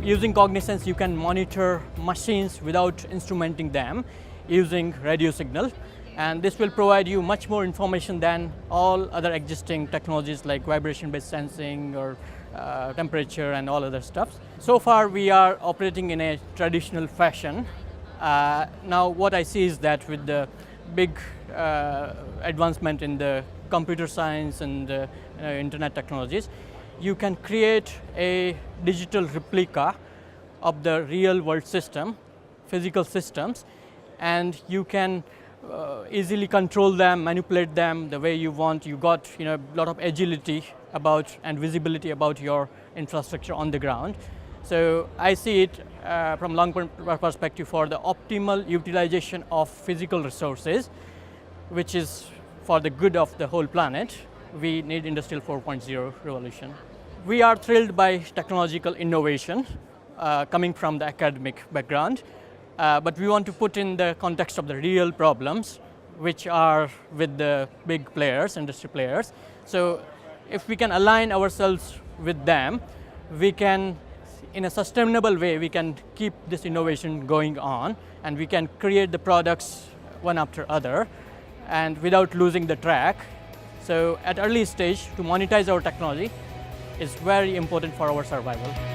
using Cognisense, you can monitor machines without instrumenting them using radio signal. And this will provide you much more information than all other existing technologies like vibration-based sensing or temperature and all other stuff. So far, we are operating in a traditional fashion. Now, what I see is that with the big advancement in the computer science and internet technologies, you can create a digital replica of the real world system, physical systems, and you can easily control them, manipulate them the way you want. You got a lot of agility about and visibility about your infrastructure on the ground. So I see it from long-term perspective for the optimal utilization of physical resources, which is for the good of the whole planet. We need Industrial 4.0 revolution. We are thrilled by technological innovation coming from the academic background. But we want to put in the context of the real problems, which are with the big players, industry players. So if we can align ourselves with them, we can, in a sustainable way, we can keep this innovation going on, and we can create the products one after other, and without losing the track. So at early stage, to monetize our technology is very important for our survival.